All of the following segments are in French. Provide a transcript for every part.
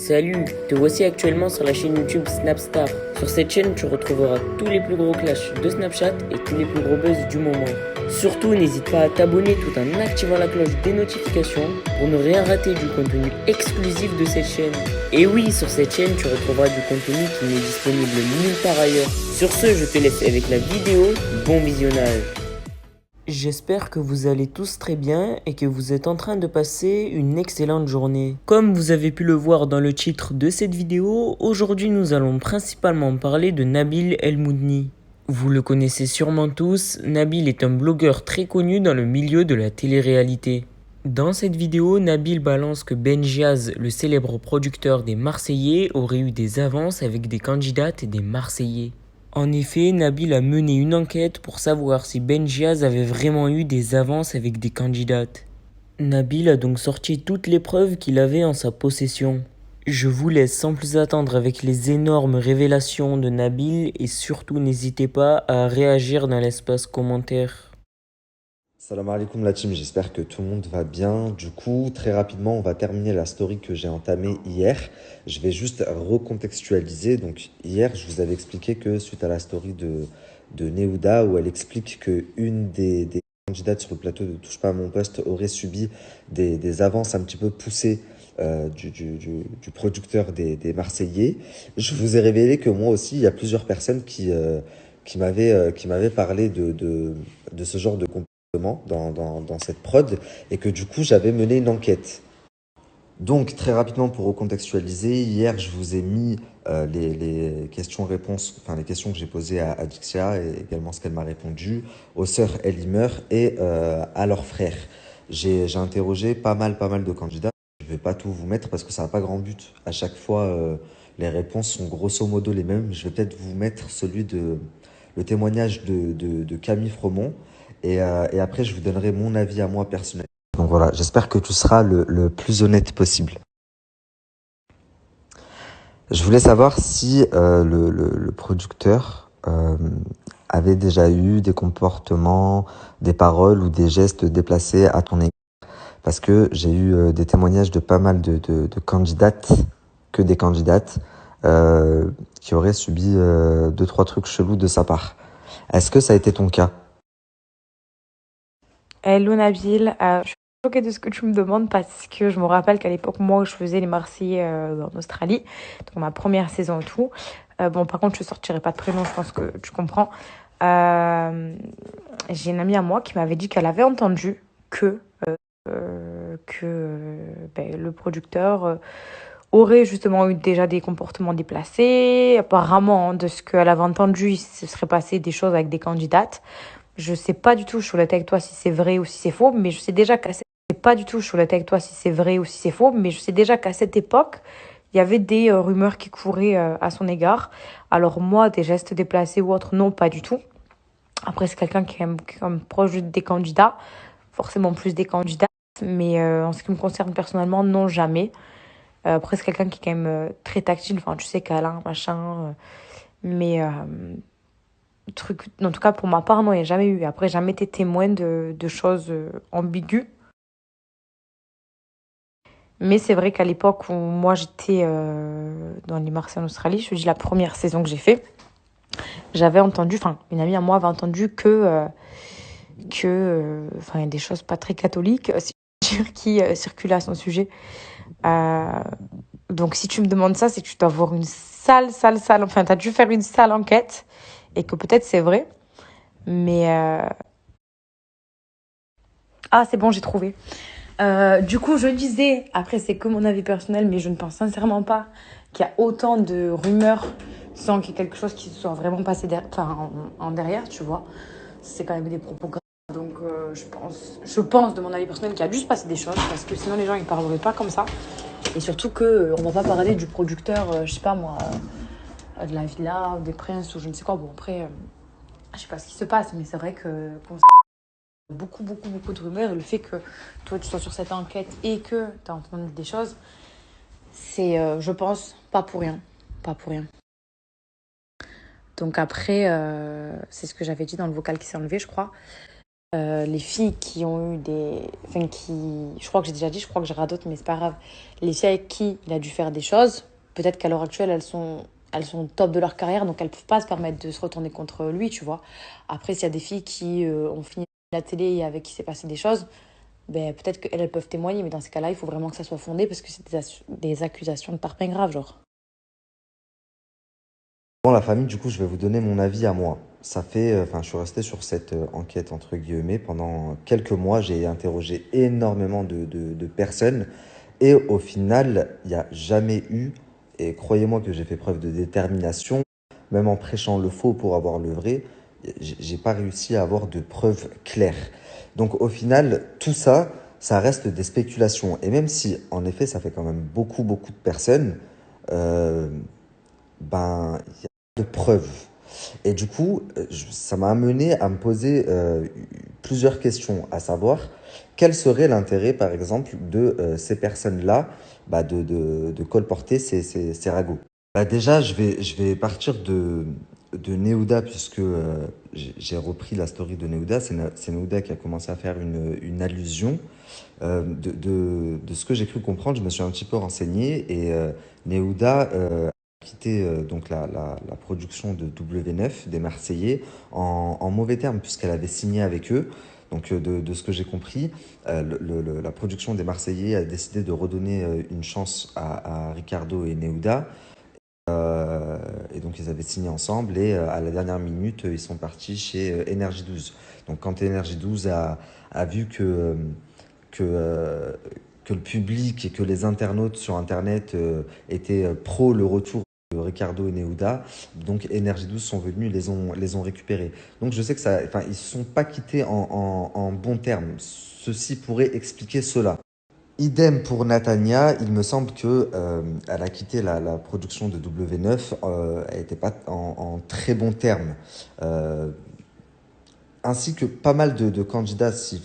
Salut, te voici actuellement sur la chaîne YouTube Snapstar. Sur cette chaîne, tu retrouveras tous les plus gros clashs de Snapchat et tous les plus gros buzz du moment. Surtout, n'hésite pas à t'abonner tout en activant la cloche des notifications pour ne rien rater du contenu exclusif de cette chaîne. Et oui, sur cette chaîne, tu retrouveras du contenu qui n'est disponible nulle part ailleurs. Sur ce, je te laisse avec la vidéo. Bon visionnage. J'espère que vous allez tous très bien et que vous êtes en train de passer une excellente journée. Comme vous avez pu le voir dans le titre de cette vidéo, aujourd'hui nous allons principalement parler de Nabil El Moudni. Vous le connaissez sûrement tous, Nabil est un blogueur très connu dans le milieu de la télé-réalité. Dans cette vidéo, Nabil balance que Benjiaz, le célèbre producteur des Marseillais, aurait eu des avances avec des candidates et des Marseillais. En effet, Nabil a mené une enquête pour savoir si Benjiaz avait vraiment eu des avances avec des candidates. Nabil a donc sorti toutes les preuves qu'il avait en sa possession. Je vous laisse sans plus attendre avec les énormes révélations de Nabil et surtout n'hésitez pas à réagir dans l'espace commentaire. Salam alaikum la team, j'espère que tout le monde va bien. Du coup, très rapidement, on va terminer la story que j'ai entamée hier. Je vais juste recontextualiser. Donc hier, je vous avais expliqué que suite à la story de Neouda, où elle explique qu'une des candidates sur le plateau de Touche pas à mon poste aurait subi des avances un petit peu poussées du producteur des Marseillais, je vous ai révélé que moi aussi, il y a plusieurs personnes qui m'avaient parlé de ce genre de comportement dans cette prod et que du coup j'avais mené une enquête. Donc très rapidement pour recontextualiser, hier je vous ai mis les questions-réponses, enfin les questions que j'ai posées à Dixia et également ce qu'elle m'a répondu, aux sœurs Elimer et à leurs frères. J'ai interrogé pas mal de candidats. Je vais pas tout vous mettre parce que ça n'a pas grand but. À chaque fois, les réponses sont grosso modo les mêmes. Je vais peut-être vous mettre le témoignage de Camille Fromont et après je vous donnerai mon avis à moi personnel. Donc voilà, j'espère que tu seras le plus honnête possible. Je voulais savoir si le producteur avait déjà eu des comportements, des paroles ou des gestes déplacés à ton égard. Parce que j'ai eu des témoignages de pas mal de candidates, que des candidates, qui auraient subi 2-3 trucs chelous de sa part. Est-ce que ça a été ton cas? Hello Nabil, je suis choquée de ce que tu me demandes parce que je me rappelle qu'à l'époque, moi, je faisais les Marseillais en Australie, donc ma première saison et tout. Bon, par contre, je sortirai pas de prénom, je pense que tu comprends. J'ai une amie à moi qui m'avait dit qu'elle avait entendu que le producteur aurait justement eu déjà des comportements déplacés. Apparemment, hein, de ce qu'elle avait entendu, il se serait passé des choses avec des candidates. Je sais pas du tout, je suis honnête avec toi, si c'est vrai ou si c'est faux, mais je sais déjà qu'à cette... je sais pas du tout, je suis honnête avec toi, si c'est vrai ou si c'est faux, mais je sais déjà qu'à cette époque, il y avait des rumeurs qui couraient à son égard. Alors moi, des gestes déplacés ou autres, non, pas du tout. Après, c'est quelqu'un qui est quand même proche des candidats, forcément plus des candidats, mais en ce qui me concerne personnellement, non, jamais. Après, c'est quelqu'un qui est quand même très tactile, enfin, tu sais, câlin, machin, mais... truc, en tout cas pour ma part, non, il n'y a jamais eu. Après, j'ai jamais été témoin de choses ambiguës. Mais c'est vrai qu'à l'époque où moi j'étais dans les Marseillais en Australie, je te dis la première saison que j'ai fait, j'avais entendu, enfin une amie à moi avait entendu enfin il y a des choses pas très catholiques qui circulaient à son sujet. Euh, donc si tu me demandes ça, c'est que tu dois avoir une sale, enfin tu as dû faire une sale enquête et que peut-être c'est vrai. Mais ah, c'est bon, j'ai trouvé. Du coup, je disais, après, c'est que mon avis personnel, mais je ne pense sincèrement pas qu'il y a autant de rumeurs sans qu'il y ait quelque chose qui se soit vraiment passé en derrière, tu vois. C'est quand même des propos graves. Donc, je pense, de mon avis personnel, qu'il y a dû se passer des choses, parce que sinon, les gens, ils parleraient pas comme ça. Et surtout que on va pas parler du producteur, je sais pas moi, de la villa, des princes, ou je ne sais quoi. Bon, après, je sais pas ce qui se passe, mais c'est vrai que... beaucoup de rumeurs et le fait que toi tu sois sur cette enquête et que tu as entendu des choses, c'est je pense pas pour rien. Donc après c'est ce que j'avais dit dans le vocal qui s'est enlevé, je crois. Les filles qui ont eu des... Enfin, qui... Je crois que j'ai déjà dit, je crois que j'ai radote, mais c'est pas grave. Les filles avec qui il a dû faire des choses, peut-être qu'à l'heure actuelle, elles sont au top de leur carrière, donc elles peuvent pas se permettre de se retourner contre lui, tu vois. Après, s'il y a des filles qui ont fini la télé et avec qui s'est passé des choses, ben, peut-être qu'elles elles peuvent témoigner, mais dans ces cas-là, il faut vraiment que ça soit fondé parce que c'est des accusations de parpaing grave, genre. Bon, la famille, du coup, je vais vous donner mon avis à moi. Ça fait, enfin, je suis resté sur cette enquête, entre guillemets, pendant quelques mois. J'ai interrogé énormément de personnes. Et au final, il n'y a jamais eu, et croyez-moi que j'ai fait preuve de détermination, même en prêchant le faux pour avoir le vrai, j'ai pas réussi à avoir de preuves claires. Donc au final, tout ça, ça reste des spéculations. Et même si, en effet, ça fait quand même beaucoup, beaucoup de personnes, euh, ben, il y a de preuves. Et du coup, ça m'a amené à me poser plusieurs questions, à savoir quel serait l'intérêt, par exemple, de ces personnes-là de colporter ces ragots. Bah déjà, je vais partir de Neouda, puisque j'ai repris la story de Neouda. C'est Neouda qui a commencé à faire une allusion. De ce que j'ai cru comprendre, je me suis un petit peu renseigné et Neouda a quitté donc la production de W9 des Marseillais en mauvais termes puisqu'elle avait signé avec eux. Donc de ce que j'ai compris, la production des Marseillais a décidé de redonner une chance à Ricardo et Neouda. Et donc ils avaient signé ensemble et à la dernière minute ils sont partis chez Energy 12. Donc quand Energy 12 a vu que, euh, que le public et que les internautes sur Internet étaient pro le retour de Ricardo et Neouda. Donc Energy 12 sont venus, les ont récupérés. Donc je sais que ça, enfin, ils ne se sont pas quittés en bons termes. Ceci pourrait expliquer cela. Idem pour Natania, il me semble que elle a quitté la production de W9, elle n'était pas en très bons termes. Euh, Ainsi que pas mal de candidats, si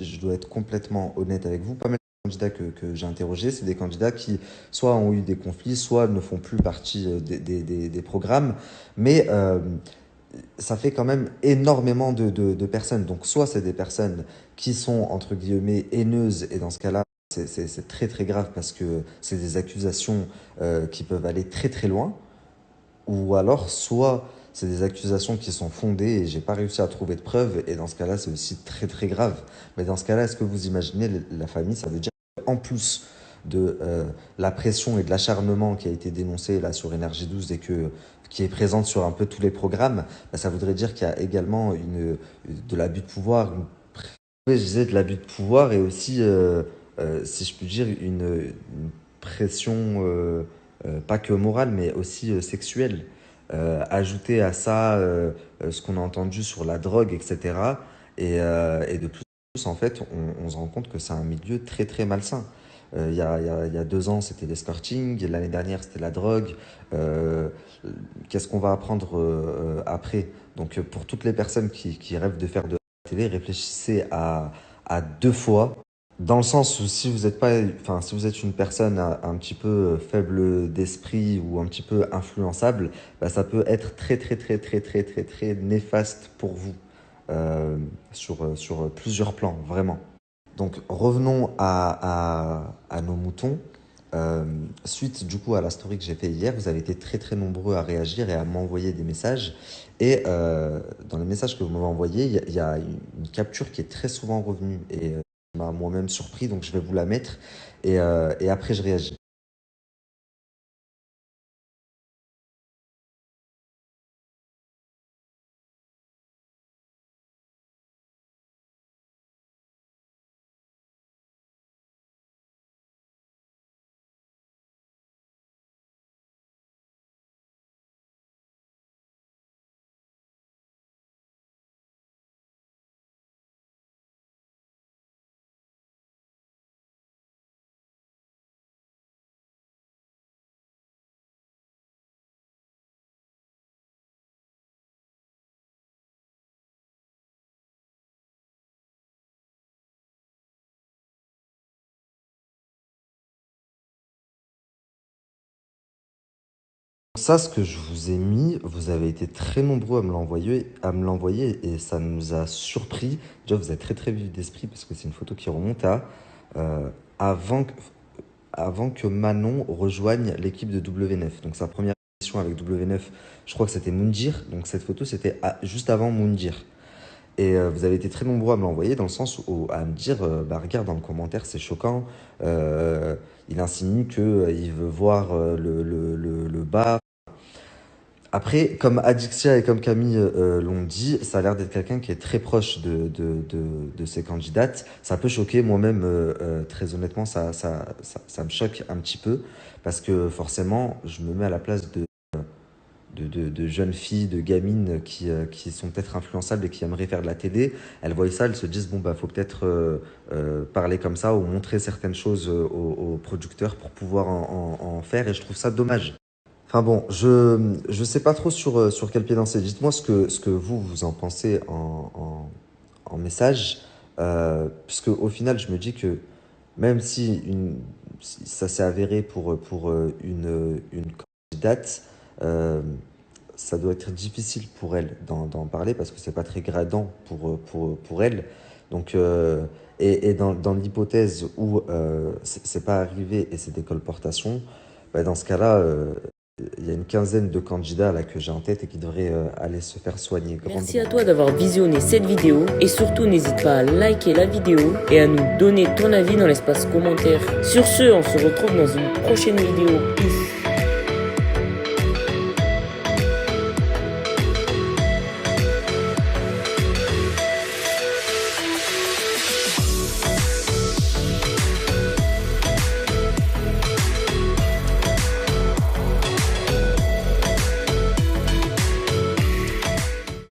je dois être complètement honnête avec vous, pas mal de candidats que j'ai interrogés, c'est des candidats qui soit ont eu des conflits, soit ne font plus partie des programmes, mais ça fait quand même énormément de personnes. Donc soit c'est des personnes qui sont, entre guillemets, haineuses, et dans ce cas-là, c'est très très grave parce que c'est des accusations qui peuvent aller très très loin. Ou alors, soit c'est des accusations qui sont fondées et j'ai pas réussi à trouver de preuves, et dans ce cas-là, c'est aussi très très grave. Mais dans ce cas-là, est-ce que vous imaginez la famille? Ça veut dire qu'en plus de la pression et de l'acharnement qui a été dénoncé là sur Énergie 12 et qui est présente sur un peu tous les programmes, bah, ça voudrait dire qu'il y a également de l'abus de pouvoir. Oui, je disais de l'abus de pouvoir et aussi, si je puis dire, une pression, pas que morale, mais aussi sexuelle. Ajouter à ça ce qu'on a entendu sur la drogue, etc. Et de plus en plus, en fait, on se rend compte que c'est un milieu très très malsain. Il y a 2 ans, c'était l'escorting, l'année dernière, c'était la drogue. Euh, Qu'est-ce qu'on va apprendre après? Donc, pour toutes les personnes qui rêvent de faire de télé, réfléchissez à 2 fois, dans le sens où si vous êtes pas, enfin, si vous êtes une personne un petit peu faible d'esprit ou un petit peu influençable, bah, ça peut être très très très très très très très néfaste pour vous euh, sur plusieurs plans, vraiment. Donc revenons à nos moutons. Euh, Suite du coup à la story que j'ai fait hier, vous avez été très très nombreux à réagir et à m'envoyer des messages. Et dans les messages que vous m'avez envoyés, il y a une capture qui est très souvent revenue et m'a moi-même surpris, donc je vais vous la mettre et après je réagis. Ça, ce que je vous ai mis, vous avez été très nombreux à me l'envoyer et ça nous a surpris. Déjà, vous êtes très très vif d'esprit parce que c'est une photo qui remonte à euh, avant, que- avant que Manon rejoigne l'équipe de W9. Donc sa première émission avec W9, je crois que c'était Moundir. Donc cette photo, c'était juste avant Moundir. Et vous avez été très nombreux à me l'envoyer dans le sens où à me dire, bah regarde dans le commentaire, c'est choquant. Il insinue qu'il veut voir le bas. Après, comme Adixia et comme Camille l'ont dit, ça a l'air d'être quelqu'un qui est très proche de ces candidates. Ça peut choquer, moi-même, très honnêtement, ça me choque un petit peu, parce que forcément, je me mets à la place de jeunes filles, de gamines qui sont peut-être influençables et qui aimeraient faire de la télé. Elles voient ça, elles se disent, bon, bah, faut peut-être parler comme ça ou montrer certaines choses aux producteurs pour pouvoir en faire, et je trouve ça dommage. Enfin bon, je sais pas trop sur quel pied danser. Dites-moi ce que vous en pensez en message, puisque au final, je me dis que même si ça s'est avéré pour une candidate, euh, ça doit être difficile pour elle d'en parler parce que c'est pas très gradant pour elle. Donc, et dans l'hypothèse où c'est pas arrivé et c'est des colportations, bah, dans ce cas-là, il y a une quinzaine de candidats là que j'ai en tête et qui devraient aller se faire soigner Merci à grandement. toi d'avoir visionné cette vidéo et surtout n'hésite pas à liker la vidéo et à nous donner ton avis dans l'espace commentaire. Sur ce, on se retrouve dans une prochaine vidéo. Peace.